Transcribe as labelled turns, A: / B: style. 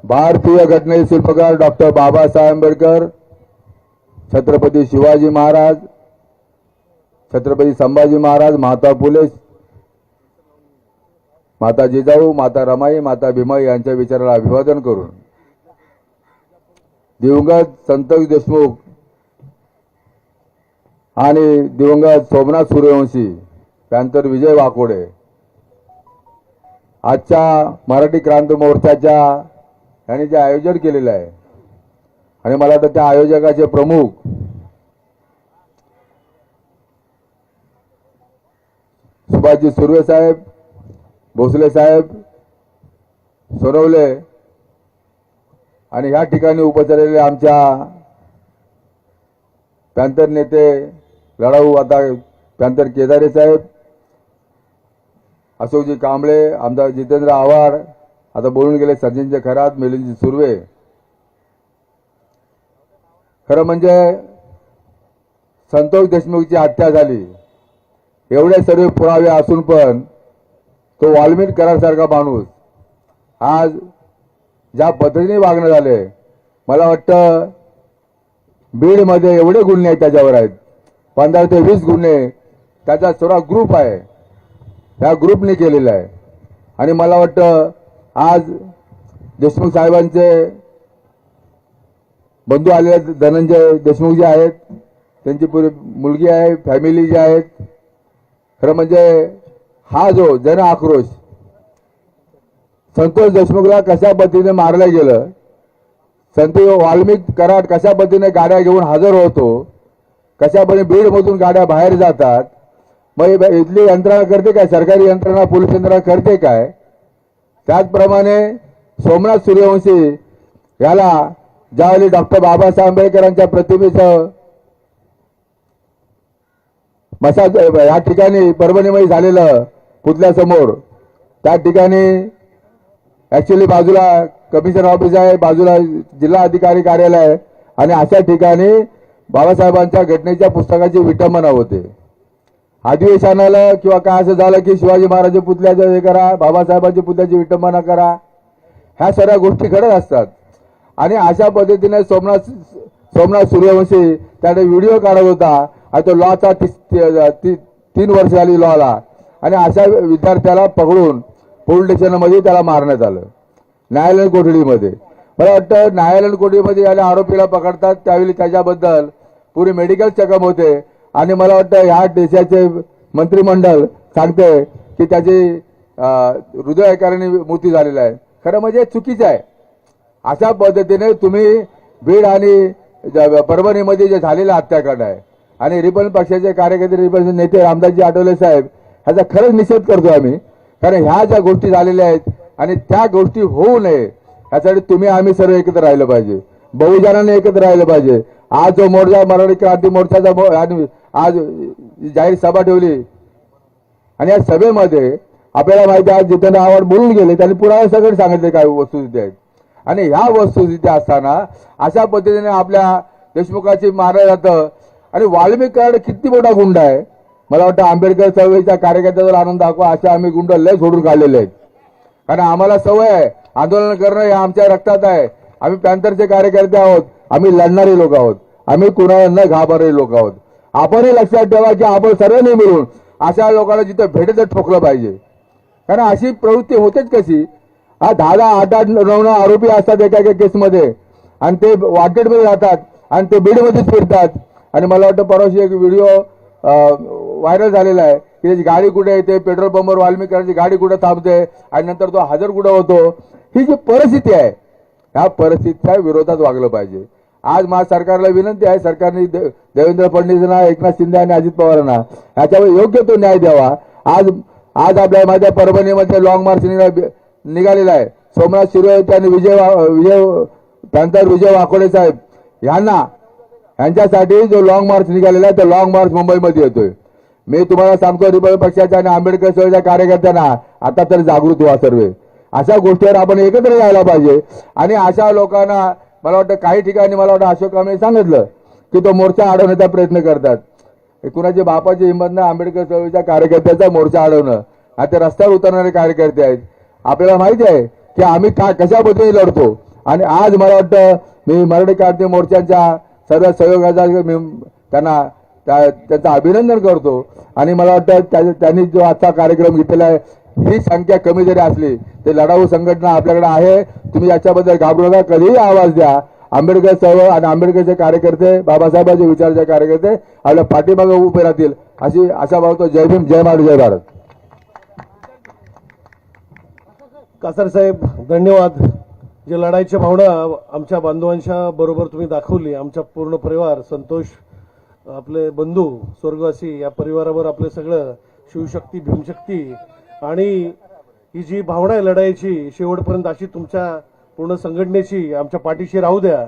A: भारतीय घटनेचे शिल्पकार डॉक्टर बाबासाहेब आंबेडकर, छत्रपती शिवाजी महाराज, छत्रपती संभाजी महाराज, माता फुले, माता जिजाऊ, माता रमाई, माता भीमाई यांच्या विचाराला अभिवादन करून दिवंगत संतोष देशमुख आणि दिवंगत सोमनाथ सूर्यवंशी पॅंथर विजय वाकोडे आजच्या मराठी क्रांती मोर्चाच्या यांनी जे आयोजन केलेलं आहे आणि मला वाटतं त्या आयोजकाचे प्रमुख सुभाषजी सुर्वे साहेब, भोसले साहेब, सोनवले आणि या ठिकाणी उपस्थित आमच्या पॅंथर नेते लढाऊ आता पॅंथर केदारे साहेब, अशोकजी कांबळे, आमदार जितेंद्र आव्हाड, आता बोलून गेले सचिनजी खरात, मिलिंदजी सुर्वे. खरं म्हणजे संतोष देशमुखची हत्या झाली एवढे सर्व पुरावे असून पण तो वाल्मिक करारासारखा माणूस आज ज्या पद्धतीने वागणं झाले, मला वाटतं बीडमध्ये एवढे गुन्हे आहेत त्याच्यावर आहेत, 15 ते 20 गुन्हे त्याचा सर्व ग्रुप आहे, त्या ग्रुपने केलेला आहे. आणि मला वाटतं आज देशमुख साहेबांचे बंधू आलेले धनंजय देशमुख जे आहेत, त्यांची पुरी मुलगी आहे, फॅमिली जी आहेत. खरं म्हणजे हा जो जन आक्रोश संतोष देशमुखला कशा पद्धतीने मारलं गेलं, संतोष वाल्मिक कराड कशा पद्धतीने गाड्या घेऊन हजर होतो, कशा पद्धतीने बीडमधून गाड्या बाहेर जातात, मग इथली यंत्रणा करते काय, सरकारी यंत्रणा, पोलीस यंत्रणा करते काय. त्याचप्रमाणे सोमनाथ सूर्यवंशी याला ज्यावेळी डॉक्टर बाबासाहेब आंबेडकरांच्या प्रतिमेचं या ठिकाणी परभणीमध्ये झालेलं पुतळ्यासमोर, त्या ठिकाणी ऍक्च्युअली बाजूला कमिशनर ऑफिस आहे, बाजूला जिल्हा अधिकारी कार्यालय आहे आणि अशा ठिकाणी बाबासाहेबांच्या घटनेच्या पुस्तकाची विटंबना होते. अधिवेशनाला किंवा काय असं झालं की शिवाजी महाराज पुतळ्याचं हे करा, बाबासाहेबांच्या पुतळ्याची विटंबना करा, ह्या सगळ्या गोष्टी घडत असतात. आणि अशा पद्धतीने सोमनाथ सूर्यवंशी त्याने व्हिडिओ काढत होता आणि तो लॉचा 3 वर्ष झाली लॉला, आणि अशा विद्यार्थ्याला पकडून पोलीस स्टेशनमध्ये त्याला मारण्यात आलं न्यायालयीन कोठडीमध्ये. मला वाटतं न्यायालयीन कोठडीमध्ये याला आरोपीला पकडतात त्यावेळी त्याच्याबद्दल पुरी मेडिकल चेकअप होते आणि मला वाटतं ह्या देशाचे मंत्रिमंडळ सांगते की त्याची हृदयविकाराने मृत्यू झालेला आहे. खरं म्हणजे चुकीचं आहे. अशा पद्धतीने तुम्ही बीड आणि परभणीमध्ये जे झालेला हत्याकांड आहे आणि रिपब्लिकन पक्षाचे कार्यकर्ते, रिपब्लिकन नेते रामदासजी आठवले साहेब ह्याचा खरंच निषेध करतो आम्ही. कारण ह्या ज्या गोष्टी झालेल्या आहेत आणि त्या गोष्टी होऊ नये यासाठी तुम्ही आम्ही सर्व एकत्र राहिलं पाहिजे, बहुजनांनी एकत्र राहिलं पाहिजे. आज जो मोर्चा मराठी क्रांती मोर्चाचा आज जाहीर सभा ठेवली आणि या सभेमध्ये आपल्याला माहिती आहे आज जितेंद्र आव्हाड बोलून गेले, त्यांनी पुरावे सगळे सांगितले काय वस्तुस्थिती आहेत. आणि ह्या वस्तुस्थिती असताना अशा पद्धतीने आपल्या देशमुखाची मारलं जातं. आणि वाल्मिक कराड किती मोठा गुंड आहे. मला वाटतं आंबेडकर चळवळीच्या कार्यकर्त्यावर आनंद दाखवा अशा आम्ही गुंड लय सोडून काढलेले आहेत. कारण आम्हाला सवय आहे, आंदोलन करणं हे आमच्या रक्तात आहे. आम्ही पॅंथरचे कार्यकर्ते आहोत, आम्ही लढणारे लोक आहोत, आम्ही कुणाला न घाबरणारे लोक आहोत. आपणही लक्षात ठेवा की आपण सर्वांनी मिळून अशा लोकांना जिथे भेटत ठोकलं पाहिजे. कारण अशी प्रवृत्ती होतेच कशी, हा 10, 8, 9 आरोपी असतात एका एका केसमध्ये आणि ते वॉन्टेडमध्ये राहतात आणि ते बीडमध्येच फिरतात. आणि मला वाटतं परवाशी एक व्हिडिओ व्हायरल झालेला आहे की त्याची गाडी कुठे येते, पेट्रोल पंपवर वाल्मिक कराडची गाडी कुठे थांबते आणि नंतर तो हजर कुठे होतो. ही जी परिस्थिती आहे ह्या परिस्थितीच्या विरोधात वागलं पाहिजे. आज माझ्या सरकारला विनंती आहे, सरकारने देवेंद्र फडणवीसांना, एकनाथ शिंदे आणि अजित पवारांना ह्याच्यावर योग्य तो न्याय द्यावा. आज आपल्या माझ्या परभणीमध्ये लॉंग मार्च निघालेला आहे. सोमनाथ सूर्यवंशी आणि विजय वाकोडे साहेब यांच्यासाठी जो लॉंग मार्च निघालेला आहे तो लॉंग मार्च मुंबईमध्ये येतोय. मी तुम्हाला सांगतो रिपब्लिकन पक्षाच्या आणि आंबेडकर चळवळीच्या कार्यकर्त्यांना आता तर जागृत व्हा सर्वे. अशा गोष्टीवर आपण एकत्र यायला पाहिजे. आणि अशा लोकांना मला वाटतं काही ठिकाणी मला वाटतं अशोक कांबळे सांगितलं की तो मोर्चा अडवण्याचा प्रयत्न करतात. कुणाच्या बापाची हिंमत नाही आंबेडकर चळवळीच्या कार्यकर्त्याचा मोर्चा अडवणं. आता रस्त्यावर उतरणारे कार्यकर्ते आहेत. आपल्याला माहिती आहे की आम्ही कशा पद्धतीने लढतो. आणि आज मला वाटतं मी मराठी क्रांती मोर्चाच्या सर्व सहयोगाचा मी त्यांना त्यांचं अभिनंदन करतो आणि मला वाटतं त्यांनी जो आजचा कार्यक्रम घेतलेला आहे ही संख्या कमी जरी असली ते लढाऊ संघटना आपल्याकडे आहे. तुम्ही याच्याबद्दल घाबरू नका, कधीही आवाज द्या. आंबेडकर चळवळ आणि आंबेडकरचे कार्यकर्ते, बाबासाहेबांचे विचाराचे कार्यकर्ते आपल्या पाठीमागे उभे राहतील अशी आशा बाळगतो. जय भीम, जय महाराज, जय भारत.
B: कासार साहेब धन्यवाद. जे लढाईची भावना आमच्या बांधवांच्या बरोबर तुम्ही दाखवली, आमचा पूर्ण परिवार, संतोष आपले बंधू स्वर्गवासी या परिवारावर आपले सगळं शिवशक्ती भीमशक्ती आणि ही जी भावना आहे लढाईची शेवटपर्यंत अशी तुमच्या पूर्ण संघटनेची आमच्या पाठीशी राहू द्या.